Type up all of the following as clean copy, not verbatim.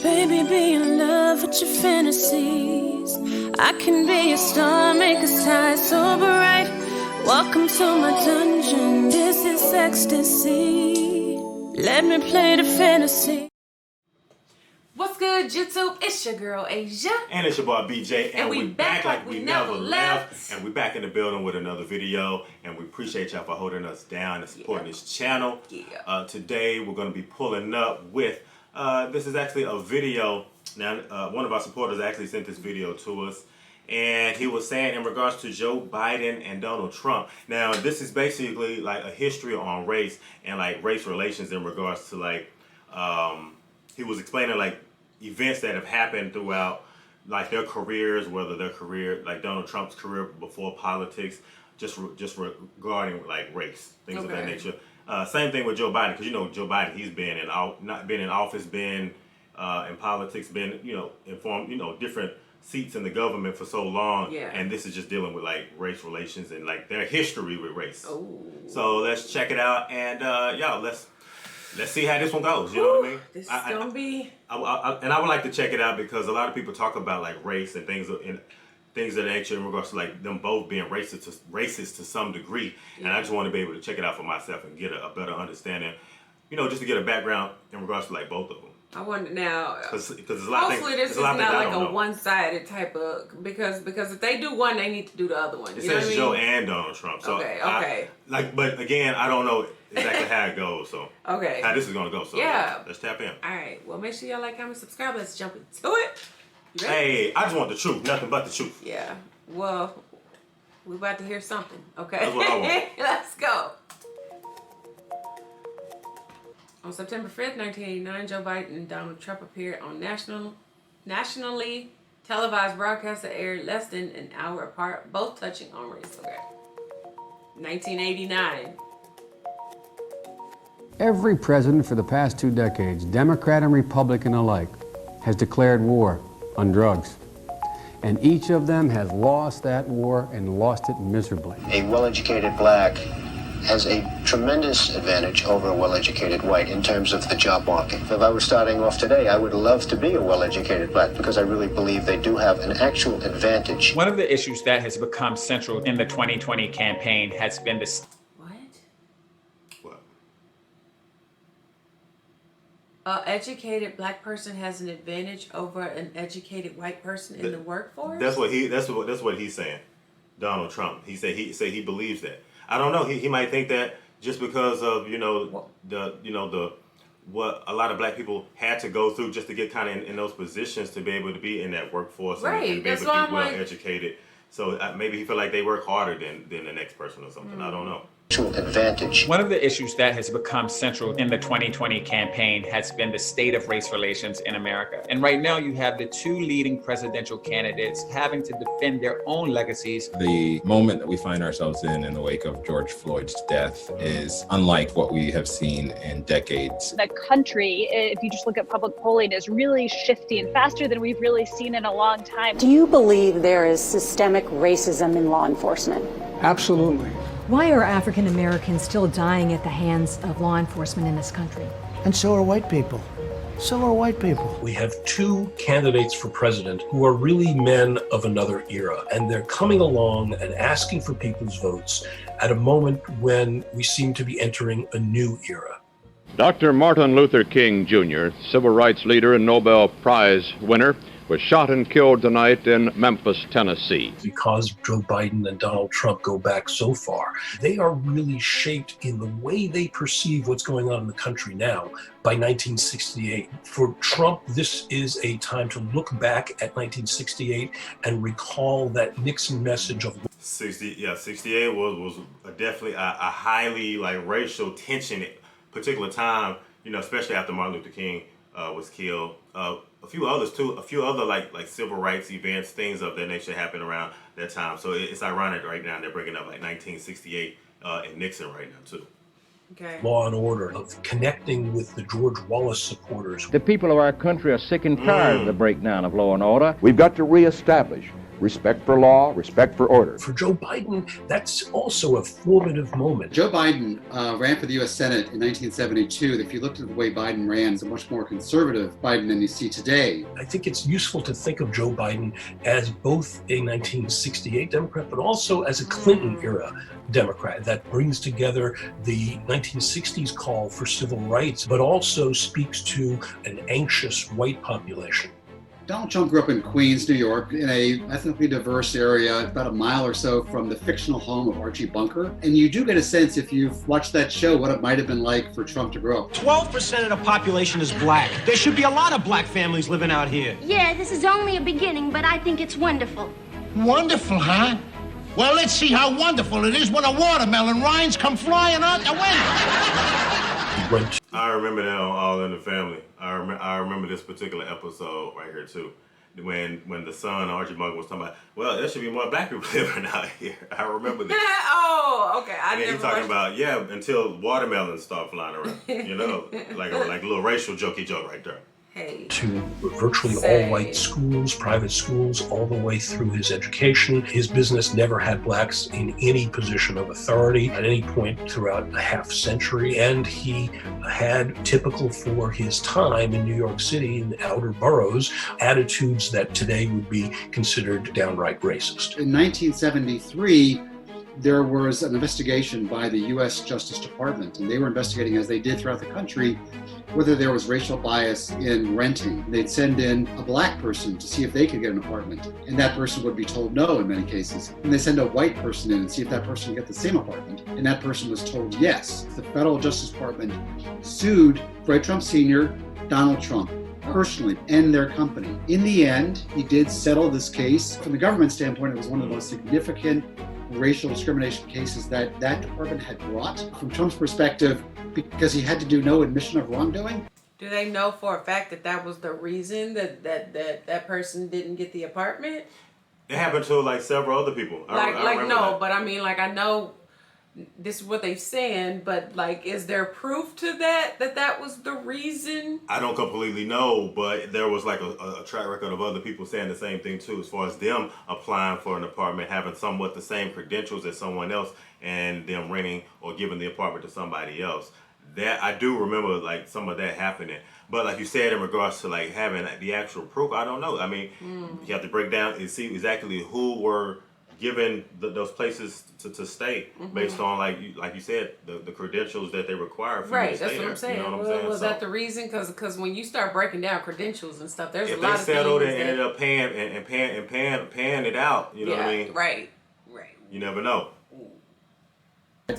Baby, be in love with your fantasies. I can be a star, make a side so bright. Welcome to my dungeon, this is ecstasy. Let me play the fantasy. What's good, YouTube? It's your girl Asia. And it's your boy BJ. And we back like we never left. And we back in the building with another video. And we appreciate y'all for holding us down and supporting this channel. Today we're going to be pulling up with, this is actually a video. Now, one of our supporters actually sent this video to us. And he was saying in regards to Joe Biden and Donald Trump. Now, this is basically like a history on race and like race relations in regards to like, he was explaining like events that have happened throughout like their careers, whether their career, like Donald Trump's career before politics, just regarding like race, things of that nature. Same thing with Joe Biden, because you know Joe Biden, he's been in not been in office, been in politics, been informed, different seats in the government for so long, and this is just dealing with like race relations and like their history with race. So let's check it out, and y'all, let's see how this one goes. You know what I mean? This is gonna be. And I would like to check it out because a lot of people talk about like race and things of that nature in regards to like them both being racist to some degree. And I just want to be able to check it out for myself and get a better understanding. Just to get a background in regards to like both of them. I wonder now. Because there's a lot of things. Hopefully, this is not like a one-sided type of because if they do one, they need to do the other one. It says Joe and Donald Trump. So okay. But again, I don't know exactly how it goes. So how this is gonna go. So let's tap in. All right. Well, make sure y'all like, comment, subscribe. Let's jump into it. You ready? Hey, I just want the truth, nothing but the truth. Yeah. Well, we're about to hear something. Okay. That's what I want. Let's go. On September 5th, 1989, Joe Biden and Donald Trump appeared on nationally televised broadcasts that aired less than an hour apart, both touching on race. 1989. Every president for the past 2 decades, Democrat and Republican alike, has declared war on drugs. And each of them has lost that war and lost it miserably. A well-educated black has a tremendous advantage over a well-educated white in terms of the job market. If I were starting off today, I would love to be a well-educated black because I really believe they do have an actual advantage. One of the issues that has become central in the 2020 campaign has been this. What? An educated black person has an advantage over an educated white person in the workforce? That's what he's saying. Donald Trump. He he believes that. I don't know. He might think that just because of what a lot of black people had to go through just to get kind of in those positions to be able to be in that workforce and be able to be well educated. So maybe he feel like they work harder than the next person or something. I don't know. Advantage. One of the issues that has become central in the 2020 campaign has been the state of race relations in America. And right now you have the 2 leading presidential candidates having to defend their own legacies. The moment that we find ourselves in the wake of George Floyd's death is unlike what we have seen in decades. The country, if you just look at public polling, is really shifting faster than we've really seen in a long time. Do you believe there is systemic racism in law enforcement? Absolutely. Why are African Americans still dying at the hands of law enforcement in this country? And so are white people. So are white people. We have 2 candidates for president who are really men of another era, and they're coming along and asking for people's votes at a moment when we seem to be entering a new era. Dr. Martin Luther King Jr., civil rights leader and Nobel Prize winner, was shot and killed tonight in Memphis, Tennessee. Because Joe Biden and Donald Trump go back so far, they are really shaped in the way they perceive what's going on in the country now by 1968. For Trump, this is a time to look back at 1968 and recall that Nixon message of 68 was definitely a highly like racial tension particular time, especially after Martin Luther King was killed. A few others too. A few other like civil rights events, things of that nature happened around that time. So it's ironic right now they're bringing up like 1968 and Nixon right now too. Law and order, of connecting with the George Wallace supporters. The people of our country are sick and tired of the breakdown of law and order. We've got to reestablish respect for law, respect for order. For Joe Biden, that's also a formative moment. Joe Biden ran for the U.S. Senate in 1972. If you looked at the way Biden ran, it's a much more conservative Biden than you see today. I think it's useful to think of Joe Biden as both a 1968 Democrat, but also as a Clinton-era Democrat that brings together the 1960s call for civil rights, but also speaks to an anxious white population. Donald Trump grew up in Queens, New York, in a ethnically diverse area, about a mile or so from the fictional home of Archie Bunker. And you do get a sense, if you've watched that show, what it might have been like for Trump to grow up. 12% of the population is black. There should be a lot of black families living out here. Yeah, this is only a beginning, but I think it's wonderful. Wonderful, huh? Well, let's see how wonderful it is when a watermelon rinds come flying out the window. I remember that on All in the Family. I remember this particular episode right here too, when the son Archie Bunker was talking about, well, there should be more black people living out here. I remember this. Oh, okay. I never he's talking about until watermelons start flying around. You know, like a little racial jokey joke right there. Hey. To virtually all white schools, private schools, all the way through his education. His business never had blacks in any position of authority at any point throughout a half century. And he had, typical for his time in New York City in the outer boroughs, attitudes that today would be considered downright racist. In 1973, there was an investigation by the U.S. Justice Department, and they were investigating, as they did throughout the country, whether there was racial bias in renting. They'd send in a black person to see if they could get an apartment, and that person would be told no in many cases. And they send a white person in and see if that person could get the same apartment, and that person was told yes. The Federal Justice Department sued Fred Trump Sr., Donald Trump, personally, and their company. In the end, he did settle this case. From the government standpoint, it was one of the most significant racial discrimination cases that department had brought. From Trump's perspective, because he had to do no admission of wrongdoing. Do they know for a fact that was the reason that person didn't get the apartment? It happened to like several other people. But I mean, like, I know this is what they're saying, but like, is there proof to that was the reason? I don't completely know, but there was like a track record of other people saying the same thing too, as far as them applying for an apartment, having somewhat the same credentials as someone else, and them renting or giving the apartment to somebody else. That I do remember, like, some of that happening. But like you said, in regards to like having the actual proof, I don't know. I mean, you have to break down and see exactly who were given those places to stay based on, like you said, the credentials that they require for you to stay that's what there. I'm saying. You know what I'm saying? Was that the reason? Because when you start breaking down credentials and stuff, there's a lot of things. If they settled and ended up paying it out, you know what I mean? Right. You never know.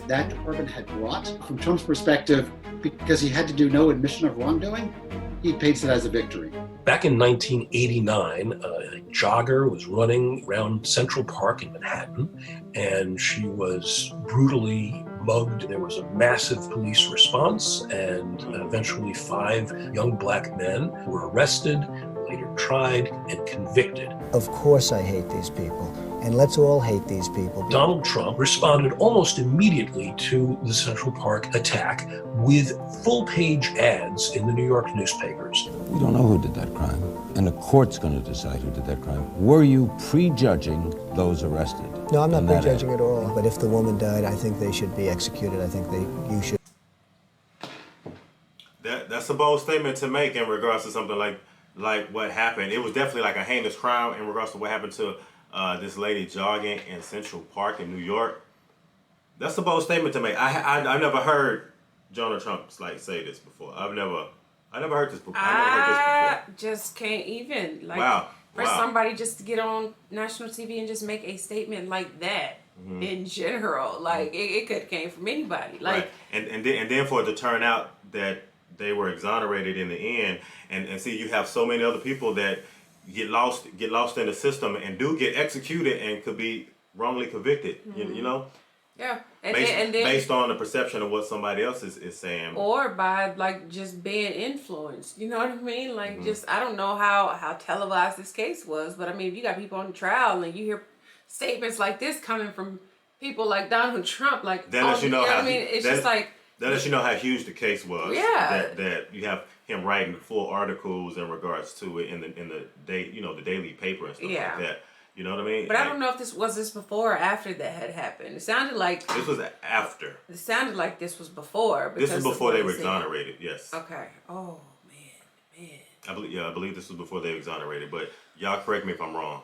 That department had brought, from Trump's perspective, because he had to do no admission of wrongdoing, he paints it as a victory. Back in 1989, a jogger was running around Central Park in Manhattan, and she was brutally mugged. There was a massive police response, and eventually 5 young black men were arrested, later tried, and convicted. Of course I hate these people. And let's all hate these people. Donald Trump responded almost immediately to the Central Park attack with full-page ads in the New York newspapers. We don't know who did that crime, and the court's going to decide who did that crime. Were you prejudging those arrested? No, I'm not prejudging at all. But if the woman died, I think they should be executed. I think you should. That's a bold statement to make in regards to something like what happened. It was definitely like a heinous crime in regards to what happened to this lady jogging in Central Park in New York. That's a bold statement to make. I never heard Donald Trump say this before. I never heard this before. I just can't even for Wow. somebody just to get on national TV and just make a statement like that in general. Like it could have came from anybody. Like right. and then for it to turn out that they were exonerated in the end, and see, you have so many other people that get lost in the system and do get executed and could be wrongly convicted. You know. Yeah, based on the perception of what somebody else is saying, or by like just being influenced. You know what I mean? Like just I don't know how televised this case was, but I mean, if you got people on the trial and you hear statements like this coming from people like Donald Trump, like that lets you know how. I mean, it's just like that lets you know how huge the case was. Yeah, that you have him writing full articles in regards to it in the the daily paper and stuff like that. You know what I mean? But I don't know if this was before or after that had happened. It sounded like this was after. It sounded like this was before. This is before they were exonerated. Yes. Okay. Oh man. I believe this was before they were exonerated. But y'all correct me if I'm wrong.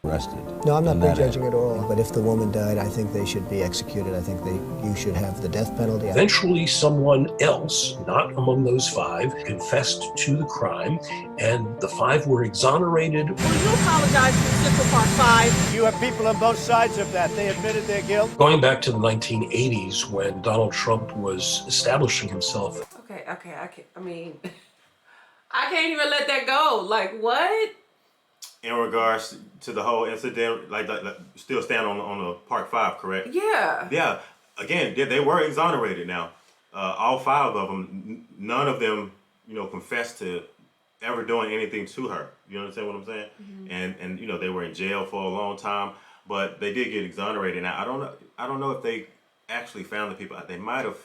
Arrested. No, I'm not prejudging at all. But if the woman died, I think they should be executed. I think you should have the death penalty. Eventually, someone else, not among those 5, confessed to the crime, and the 5 were exonerated. Will you apologize to Central Park 5? You have people on both sides of that. They admitted their guilt. Going back to the 1980s, when Donald Trump was establishing himself. Okay. I can't even let that go. Like, what? In regards to the whole incident, like still stand on the Park 5, correct? Yeah. Yeah. Again, they were exonerated now. All 5 of them, none of them, confessed to ever doing anything to her. You understand what I'm saying? Mm-hmm. And they were in jail for a long time, but they did get exonerated. Now I don't know if they actually found the people. They might have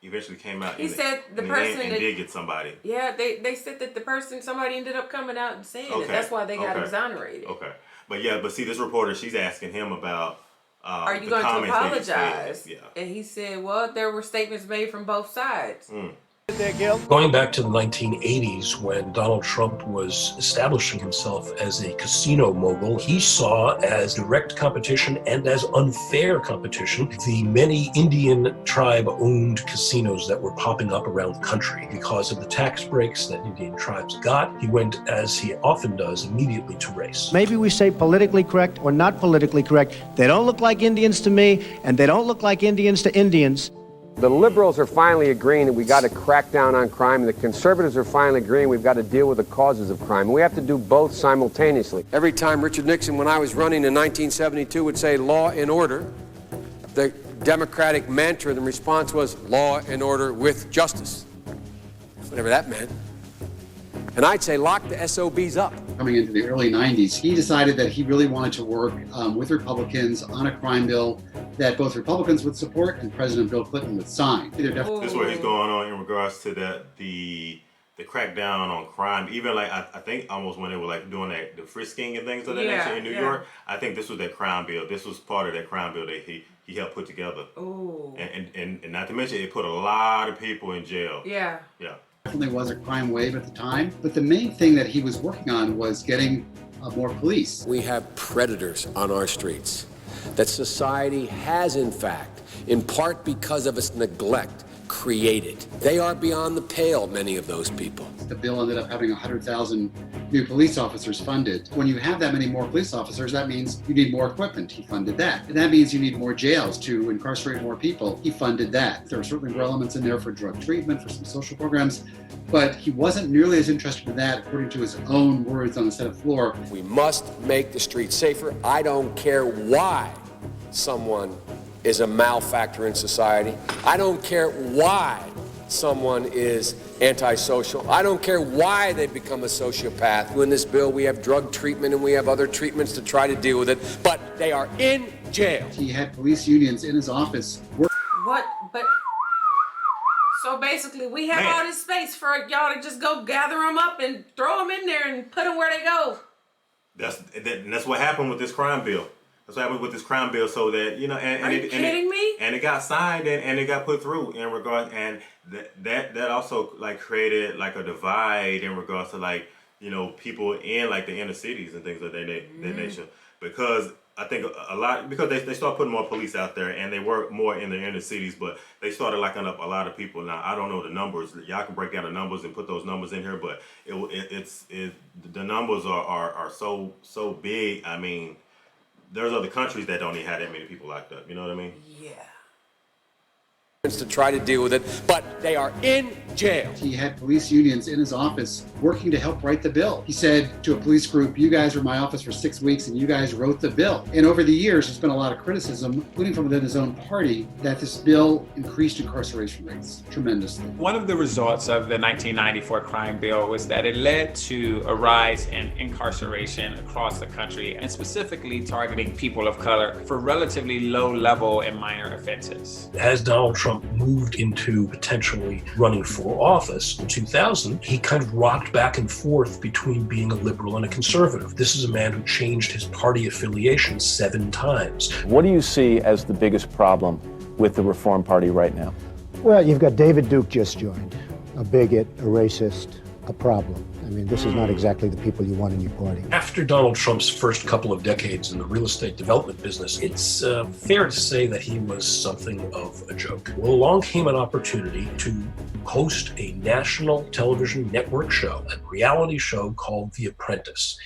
eventually came out. He said the person and did get somebody. Yeah, they said that somebody ended up coming out and saying it. That's why they got exonerated. Okay, but see, this reporter, she's asking him about. Are you going to apologize? Yeah. And he said, well, there were statements made from both sides. Their guilt. Going back to the 1980s, when Donald Trump was establishing himself as a casino mogul, he saw as direct competition and as unfair competition the many Indian tribe-owned casinos that were popping up around the country. Because of the tax breaks that Indian tribes got, he went, as he often does, immediately to race. Maybe we say politically correct or not politically correct. They don't look like Indians to me, and they don't look like Indians to Indians. The liberals are finally agreeing that we got to crack down on crime, and the conservatives are finally agreeing we've got to deal with the causes of crime. And we have to do both simultaneously. Every time Richard Nixon, when I was running in 1972, would say law and order, the Democratic mantra, the response was law and order with justice, whatever that meant. And I'd say lock the SOBs up. Coming into the early 90s, he decided that he really wanted to work with Republicans on a crime bill that both Republicans would support and President Bill Clinton would sign. This is where he's going on in regards to the crackdown on crime. Even like I think almost when they were like doing the frisking and things of that nature in New York, I think this was that crime bill. This was part of that crime bill that he helped put together. Ooh. And not to mention it put a lot of people in jail. Yeah. Yeah. Definitely was a crime wave at the time, but the main thing that he was working on was getting more police. We have predators on our streets that society has, in fact, in part because of its neglect, created. They are beyond the pale, many of those people. The bill ended up having 100,000 new police officers funded. When you have that many more police officers, that means you need more equipment. He funded that. And that means you need more jails to incarcerate more people. He funded that. There certainly were elements in there for drug treatment, for some social programs, but he wasn't nearly as interested in that, according to his own words on the Senate floor. We must make the streets safer. I don't care why someone is a malefactor in society. I don't care why someone is antisocial. I don't care why they become a sociopath. In this bill, we have drug treatment and we have other treatments to try to deal with it, but they are in jail. He had police unions in his office. What? But so basically, we have all this space for y'all to just go gather them up and throw them in there and put them where they go. That's what happened with this crime bill. That's what happened with this crime bill, so that Are you kidding me? And it got signed and it got put through in regards, and that also like created like a divide in regards to like people in like the inner cities and things of that nature, because I think a lot because they start putting more police out there and they work more in the inner cities, but they started locking up a lot of people. Now I don't know the numbers. Y'all can break down the numbers and put those numbers in here, but the numbers are so big. I mean, there's other countries that don't even have that many people locked up. You know what I mean? Yeah. To try to deal with it, but they are in jail. He had police unions in his office working to help write the bill. He said to a police group, you guys were in my office for 6 weeks and you guys wrote the bill. And over the years, there's been a lot of criticism, including from within his own party, that this bill increased incarceration rates tremendously. One of the results of the 1994 crime bill was that it led to a rise in incarceration across the country, and specifically targeting people of color for relatively low level and minor offenses. As Donald Trump Trump moved into potentially running for office in 2000, he kind of rocked back and forth between being a liberal and a conservative. This is a man who changed his party affiliation 7 times. What do you see as the biggest problem with the Reform Party right now? Well, you've got David Duke just joined, a bigot, a racist, a problem. I mean, this is not exactly the people you want in your party. After Donald Trump's first couple of decades in the real estate development business, it's fair to say that he was something of a joke. Well, along came an opportunity to host a national television network show, a reality show called The Apprentice.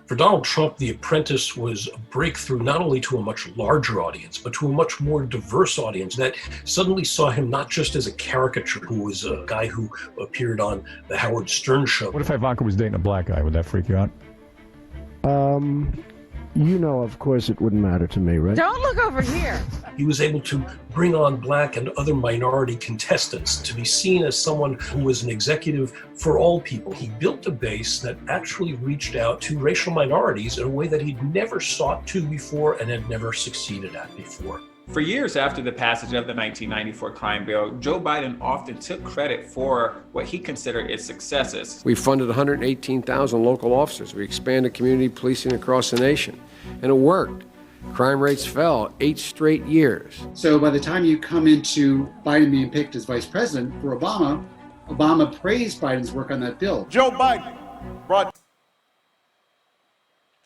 For Donald Trump, The Apprentice was a breakthrough not only to a much larger audience, but to a much more diverse audience that suddenly saw him not just as a caricature, who was a guy who appeared on the Howard Stern show. What if Ivanka was dating a black guy? Would that freak you out? You know, of course, it wouldn't matter to me, right? Don't look over here. He was able to bring on black and other minority contestants to be seen as someone who was an executive for all people. He built a base that actually reached out to racial minorities in a way that he'd never sought to before and had never succeeded at before. For years after the passage of the 1994 crime bill, Joe Biden often took credit for what he considered its successes. We funded 118,000 local officers. We expanded community policing across the nation, and it worked. Crime rates fell 8 straight years. So by the time you come into Biden being picked as vice president for Obama, Obama praised Biden's work on that bill. Joe Biden brought...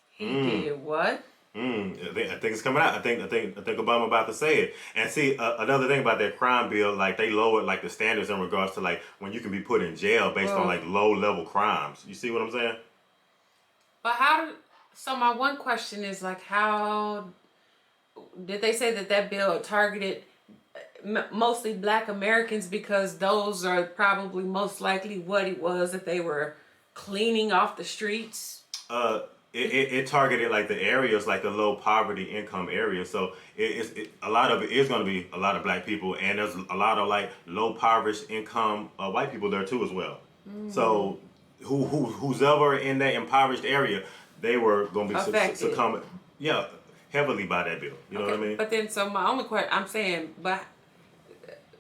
He did what? I think it's coming out. I think Obama about to say it. And see, another thing about that crime bill, like they lowered like the standards in regards to like when you can be put in jail based on like low level crimes. You see what I'm saying? But so my one question is like, how did they say that bill targeted mostly black Americans because those are probably most likely what it was that they were cleaning off the streets? It targeted like the areas, like the low poverty income areas. So a lot of it is going to be a lot of black people, and there's a lot of like low poverty income white people there too as well. So who's ever in that impoverished area, they were going to be succumbing, heavily by that bill. You know what I mean? But then, so my only question, I'm saying,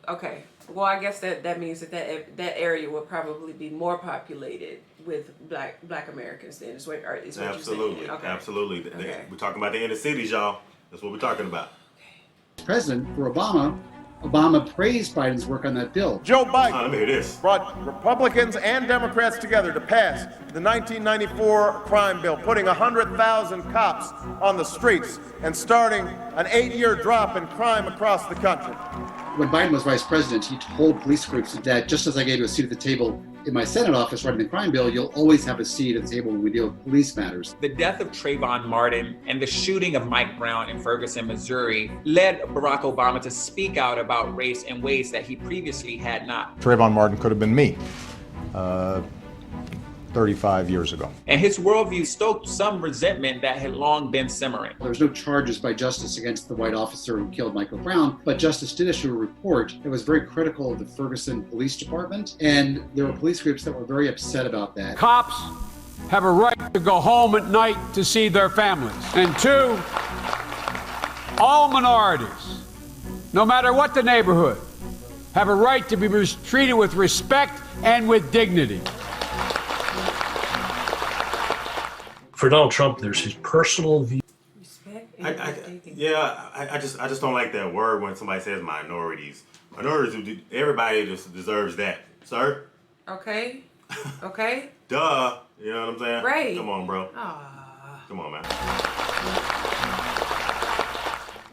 okay. Well, I guess that means that area would probably be more populated with black Americans then, is what you're saying. Absolutely. Okay. Absolutely. Okay. We're talking about the inner cities, y'all. That's what we're talking about. President for Obama praised Biden's work on that bill. Joe Biden let me hear this. Brought Republicans and Democrats together to pass the 1994 crime bill, putting 100,000 cops on the streets and starting an 8-year drop in crime across the country. When Biden was vice president, he told police groups that just as I gave you a seat at the table in my Senate office writing the crime bill, you'll always have a seat at the table when we deal with police matters. The death of Trayvon Martin and the shooting of Mike Brown in Ferguson, Missouri, led Barack Obama to speak out about race in ways that he previously had not. Trayvon Martin could have been me 35 years ago. And his worldview stoked some resentment that had long been simmering. There was no charges by Justice against the white officer who killed Michael Brown, but Justice did issue a report that was very critical of the Ferguson Police Department, and there were police groups that were very upset about that. Cops have a right to go home at night to see their families. And 2, all minorities, no matter what the neighborhood, have a right to be treated with respect and with dignity. For Donald Trump, there's his personal view. I just don't like that word when somebody says minorities. Minorities, everybody just deserves that, sir. Okay. Duh. You know what I'm saying? Right. Come on, bro. Come on, man.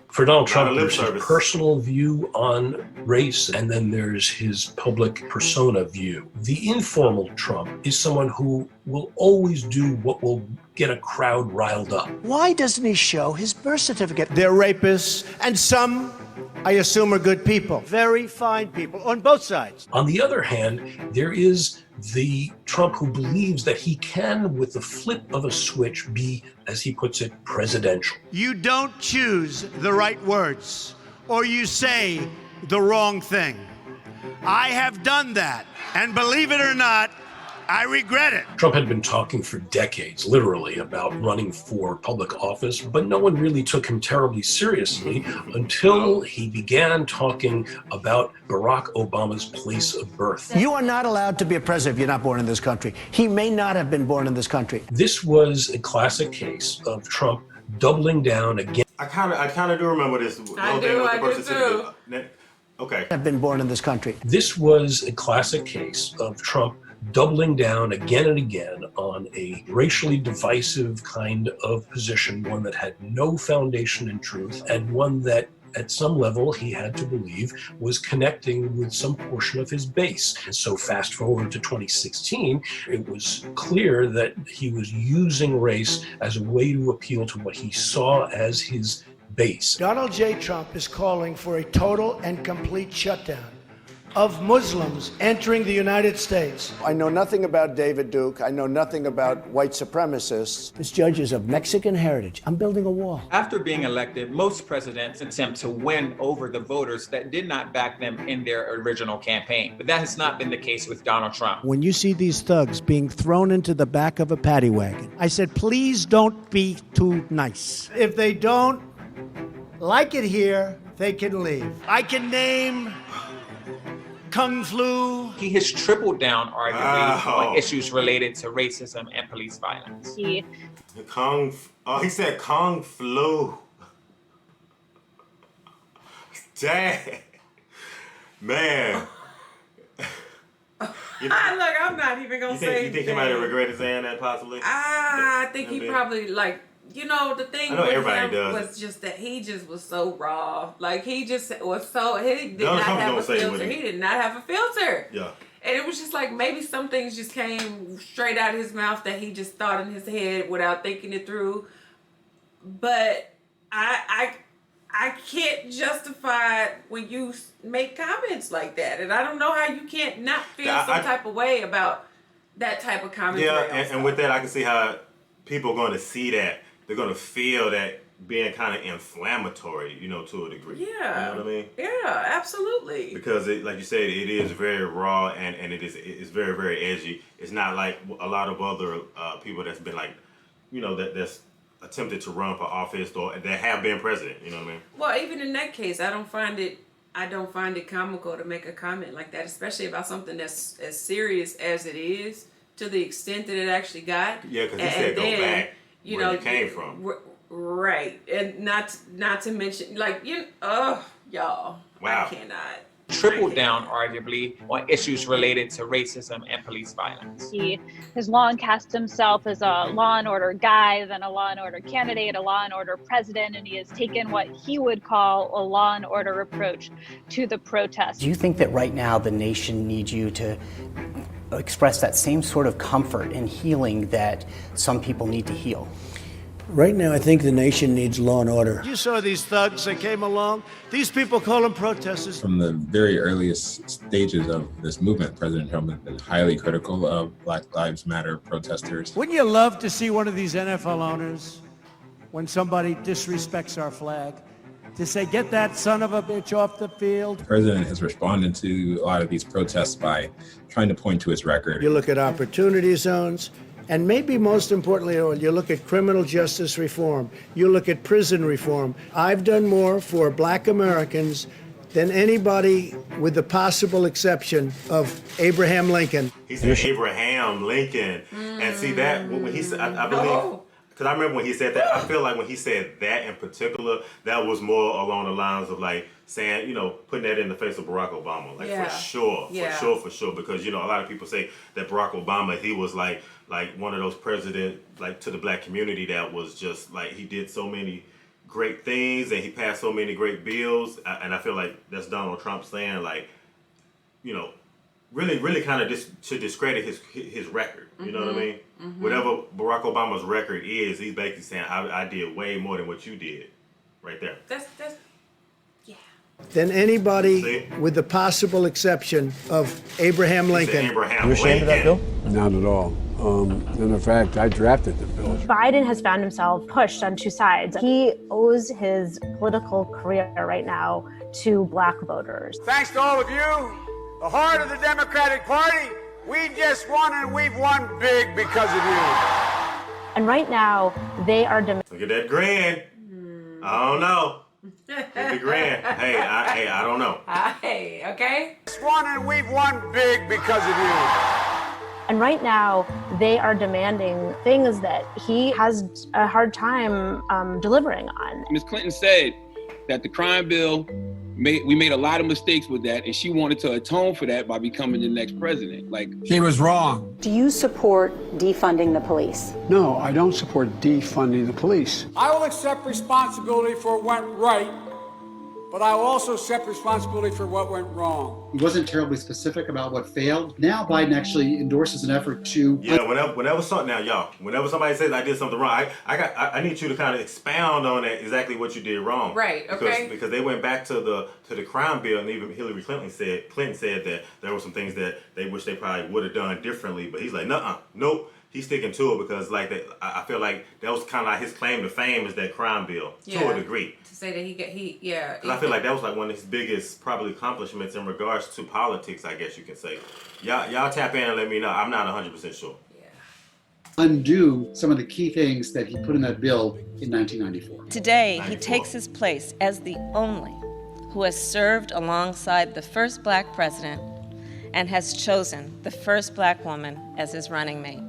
For Donald Trump, there's his personal view on race, and then there's his public persona view. The informal Trump is someone who will always do what will get a crowd riled up. Why doesn't he show his birth certificate? They're rapists, and some, I assume, are good people. Very fine people on both sides. On the other hand, there is the Trump who believes that he can, with the flip of a switch, be, as he puts it, presidential. You don't choose the right words, or you say the wrong thing. I have done that, and believe it or not, I regret it. Trump had been talking for decades, literally, about running for public office, but no one really took him terribly seriously until he began talking about Barack Obama's place of birth. You are not allowed to be a president if you're not born in this country. He may not have been born in this country. This was a classic case of Trump doubling down again. I kind of do remember this. I do too. Okay. Have been born in this country. This was a classic case of Trump doubling down again and again on a racially divisive kind of position, one that had no foundation in truth, and one that at some level he had to believe was connecting with some portion of his base. And so fast forward to 2016, it was clear that he was using race as a way to appeal to what he saw as his base. Donald J. Trump is calling for a total and complete shutdown of Muslims entering the United States. I know nothing about David Duke. I know nothing about white supremacists. This judge is of Mexican heritage. I'm building a wall. After being elected, most presidents attempt to win over the voters that did not back them in their original campaign. But that has not been the case with Donald Trump. When you see these thugs being thrown into the back of a paddy wagon, I said, please don't be too nice. If they don't like it here, they can leave. I can name Kung Flu. He has tripled down, arguably, on issues related to racism and police violence. He said Kung Flu. Dang. Man. Look, I'm not even going to say You think he might have regretted saying that, possibly? I think he probably, the thing with him was just that he just was so raw. Like, he just was so, he did not have a filter. He did not have a filter. Yeah. And it was just like, maybe some things just came straight out of his mouth that he just thought in his head without thinking it through. But I can't justify when you make comments like that. And I don't know how you can't not feel some type of way about that type of commentary. Yeah, and with that, I can see how people are going to see that. They're going to feel that being kind of inflammatory, to a degree. Yeah. You know what I mean? Yeah, absolutely. Because, like you said, it is very raw and it's very, very edgy. It's not like a lot of other people that's been that's attempted to run for office or that have been president. You know what I mean? Well, even in that case, I don't find it comical to make a comment like that, especially about something that's as serious as it is, to the extent that it actually got. Yeah, because he said go back. Where you came from. Right. And not to mention, y'all. Wow. I cannot. Tripled down, arguably, on issues related to racism and police violence. He has long cast himself as a law and order guy, then a law and order candidate, a law and order president, and he has taken what he would call a law and order approach to the protests. Do you think that right now the nation needs you to express that same sort of comfort and healing that some people need to heal? Right now, I think the nation needs law and order. You saw these thugs that came along. These people call them protesters. From the very earliest stages of this movement, President Trump has been highly critical of Black Lives Matter protesters. Wouldn't you love to see one of these NFL owners, when somebody disrespects our flag, to say, get that son of a bitch off the field? The president has responded to a lot of these protests by trying to point to his record. You look at opportunity zones, and maybe most importantly, you look at criminal justice reform, you look at prison reform. I've done more for Black Americans than anybody, with the possible exception of Abraham Lincoln. He said Abraham Lincoln. And see that, when he said, I believe, because I remember when he said that, I feel like when he said that in particular, that was more along the lines of saying, putting that in the face of Barack Obama. For sure. Because, a lot of people say that Barack Obama, he was like one of those presidents, to the Black community that was just he did so many great things and he passed so many great bills. And I feel like that's Donald Trump saying really kind of to discredit his record. You know what I mean? Mm-hmm. Whatever Barack Obama's record is, he's basically saying, I did way more than what you did. Right there. That's than anybody, with the possible exception of Abraham Lincoln. You ashamed of that bill? Not at all. And in fact, I drafted the bill. Biden has found himself pushed on two sides. He owes his political career right now to Black voters. Thanks to all of you, the heart of the Democratic Party We just won, and we've won big because of you. And right now, they are demanding. Look at that grin. I don't know. Look at the grin. Hey, I don't know. Hey, okay? Just won, and we've won big because of you. And right now, they are demanding things that he has a hard time delivering on. Ms. Clinton said that the crime bill, we made a lot of mistakes with that, and she wanted to atone for that by becoming the next president. She was wrong. Do you support defunding the police? No, I don't support defunding the police. I will accept responsibility for what went right, but I will also accept responsibility for what went wrong. He wasn't terribly specific about what failed. Now Biden actually endorses an effort to... Yeah, whenever something, now y'all, whenever somebody says I did something wrong, I need you to kind of expound on that, exactly what you did wrong. Right, okay. Because they went back to the crime bill, and even Hillary Clinton said that there were some things that they wish they probably would have done differently, but he's like, nope. He's sticking to it because I feel like that was kind of like his claim to fame is that crime bill, to a degree. To say that Because I feel like that was like one of his biggest probably accomplishments in regards to politics, I guess you can say. Y'all tap in and let me know. I'm not 100% sure. undo some of the key things that he put in that bill in 1994. Today, he takes his place as the only who has served alongside the first black president and has chosen the first black woman as his running mate.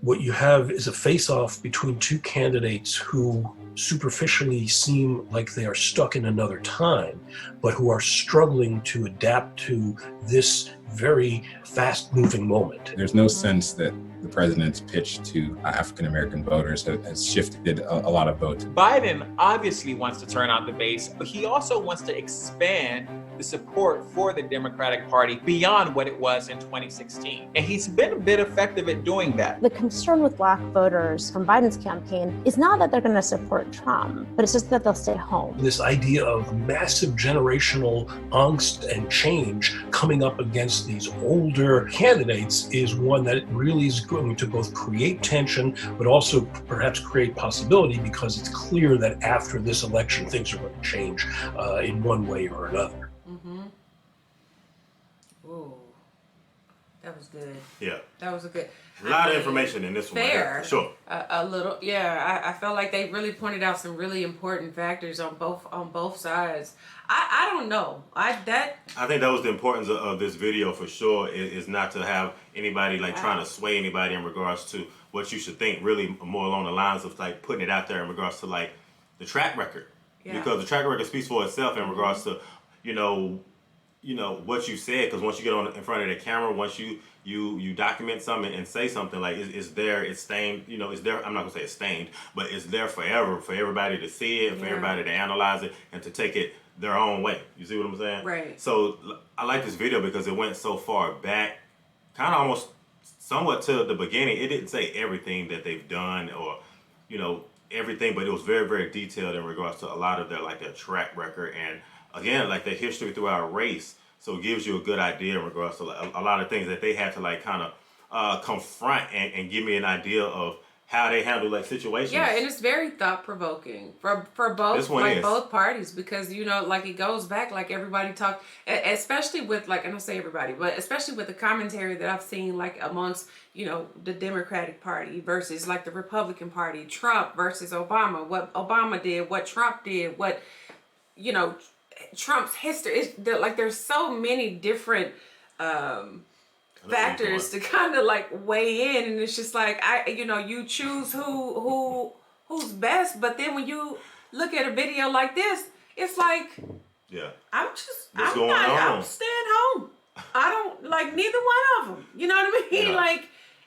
What you have is a face-off between two candidates who superficially seem like they are stuck in another time, but who are struggling to adapt to this very fast-moving moment. There's no sense that the president's pitch to African-American voters has shifted a lot of votes. Biden obviously wants to turn out the base, but he also wants to expand the support for the Democratic Party beyond what it was in 2016. And he's been a bit effective at doing that. The concern with black voters from Biden's campaign is not that they're going to support Trump, but it's just that they'll stay home. This idea of massive generational angst and change coming up against these older candidates is one that really is going to both create tension, but also perhaps create possibility, because it's clear that after this election, things are going to change in one way or another. Ooh, that was good. Yeah. That was a good. A lot of information in this one. Fair. Right? Sure. A little, yeah. I felt like they really pointed out some really important factors on both sides. I don't know. I think that was the importance of this video for sure, is not to have anybody trying to sway anybody in regards to what you should think, really more along the lines of putting it out there in regards to the track record. Yeah. Because the track record speaks for itself in regards to, what you said, because once you get in front of the camera, once you document something and say something, it's there, it's stained, it's there. I'm not gonna say it's stained, but it's there forever for everybody to see it, for everybody to analyze it, and to take it their own way. You see what I'm saying? Right. So I like this video because it went so far back, kind of almost somewhat to the beginning. It didn't say everything that they've done or, everything, but it was very, very detailed in regards to a lot of their track record and, again, their history throughout a race. So it gives you a good idea in regards to a lot of things that they had to kind of confront and give me an idea of how they handle situations. Yeah, and it's very thought provoking for both both parties, because it goes back, everybody talk, especially with and I'll say everybody, but especially with the commentary that I've seen amongst the Democratic Party versus the Republican Party, Trump versus Obama, what Obama did, what Trump did, what Trump's history. There's so many different factors to kind of weigh in, and it's just you choose who's best, but then when you look at a video like this, it's yeah, I'm staying home. I don't neither one of them. You know what I mean? Yeah.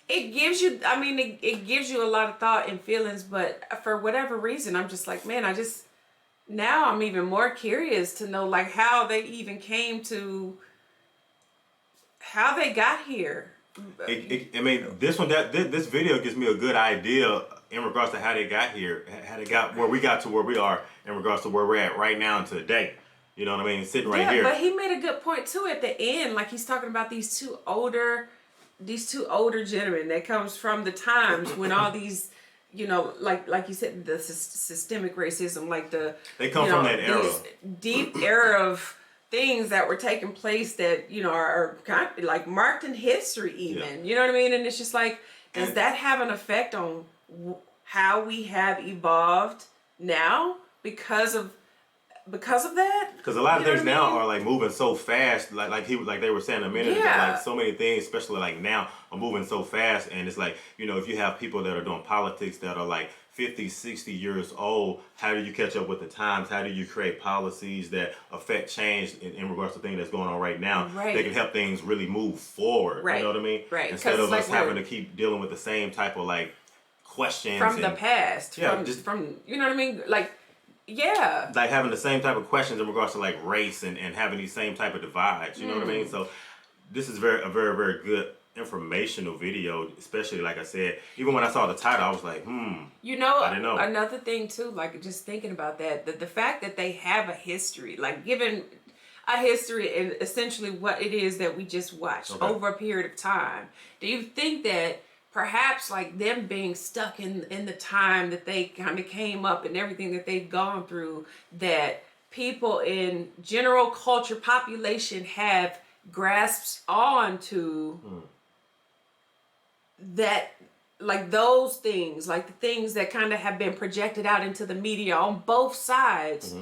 It gives you, it gives you a lot of thought and feelings, but for whatever reason, I'm just now I'm even more curious to know how they even came to, how they got here. This video gives me a good idea in regards to how they got here, how they got where we got to where we are in regards to where we're at right now and today. You know what I mean? Sitting right here. But he made a good point too at the end. He's talking about these two older gentlemen that comes from the times when all these, like you said, the systemic racism, they come from that era, deep era of things that were taking place that, you know, are kind of like marked in history even, you know what I mean? And it's just like, does that have an effect on how we have evolved now because of that? Because a lot of things now are like moving so fast, like they were saying a minute ago, like so many things, especially like now, are moving so fast. And it's like, you know, if you have people that are doing politics that are like 50, 60 years old, how do you catch up with the times? How do you create policies that affect change in regards to things that's going on right now? They can help things really move forward. You know what I mean? Instead of us having to keep dealing with the same type of like questions from the past. Yeah, from you know what I mean? Like, yeah. Like having the same type of questions in regards to like race and having these same type of divides. You know what I mean? So this is a very, very good informational video, especially like I said, even when I saw the title, I was like, You know, I didn't know. Another thing too, like just thinking about that, the fact that they have a history, like given a history and essentially what it is that we just watched over a period of time. Do you think that perhaps like them being stuck in the time that they kind of came up and everything that they've gone through, that people in general culture population have grasps on that, like those things, like the things that kind of have been projected out into the media on both sides,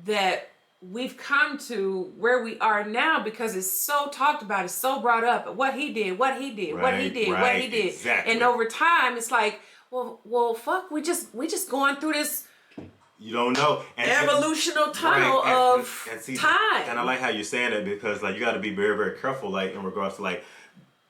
that we've come to where we are now because it's so talked about, it's so brought up, what he did, what he did. Exactly. And over time, it's like, well, fuck, we just going through this. You don't know. Evolutional tunnel of time. And I like how you're saying it because like you got to be very, very careful, like in regards to like,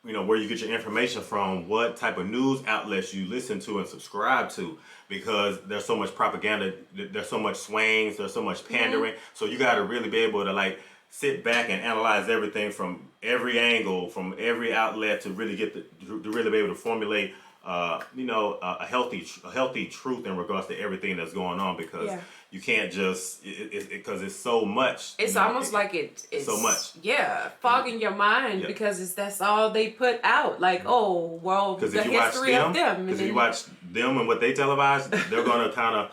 you know, where you get your information from, what type of news outlets you listen to and subscribe to, because there's so much propaganda, there's so much swings, there's so much pandering. So you got to really be able to like sit back and analyze everything from every angle, from every outlet to really get to really be able to formulate, a healthy truth in regards to everything that's going on, because you can't just because it's so much. It's almost like it's so much. Yeah, fogging your mind because that's all they put out. Like, oh, well, the history of them. Because if you watch them and what they televise, they're gonna kind of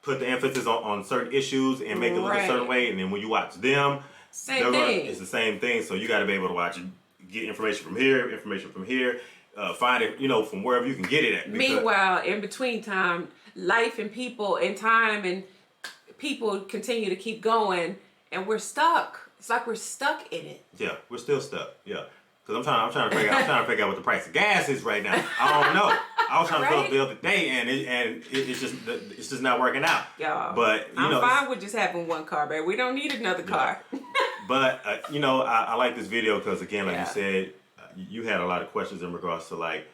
put the emphasis on certain issues and make it look a certain way. And then when you watch them, it's the same thing. So you got to be able to watch, get information from here. Find it, from wherever you can get it at. Meanwhile, in between time, life and people and time and people continue to keep going, and we're stuck. It's like we're stuck in it. Yeah, we're still stuck. Yeah, because I'm trying to figure out what the price of gas is right now. I don't know. I was trying to fill up the other day, and it's just not working out. Y'all, but I'm fine with just having one car, baby. We don't need another car. But I like this video because again, like you said, you had a lot of questions in regards to like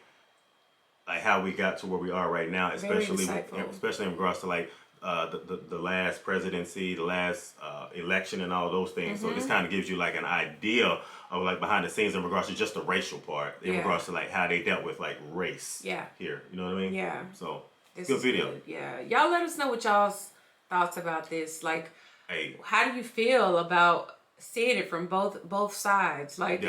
how we got to where we are right now, especially in regards to like the last presidency, the last election, and all those things. So this kind of gives you like an idea of like behind the scenes in regards to just the racial part, in regards to like how they dealt with like race here. You know what I mean? Yeah. So this good video. Good. Yeah. Y'all let us know what y'all's thoughts about this. Like, how do you feel about seeing it from both sides? Like,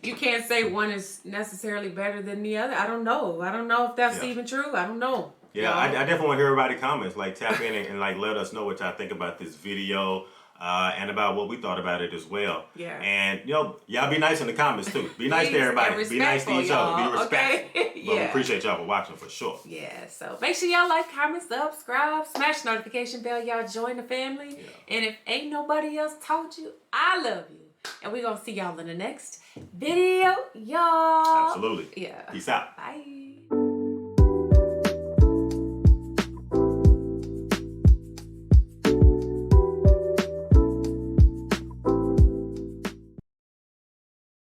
you can't say one is necessarily better than the other. I don't know if that's even true. I don't know. Yeah, I definitely want to hear everybody's comments. Like, tap in and like let us know what y'all think about this video and about what we thought about it as well. Yeah. And y'all be nice in the comments too. Be nice to everybody. Be nice to each other. Be respectful. Okay? But we appreciate y'all for watching for sure. Yeah. So make sure y'all like, comment, subscribe, smash the notification bell. Y'all join the family. Yeah. And if ain't nobody else told you, I love you. And we're gonna see y'all in the next video, y'all. Absolutely. Yeah. Peace out. Bye.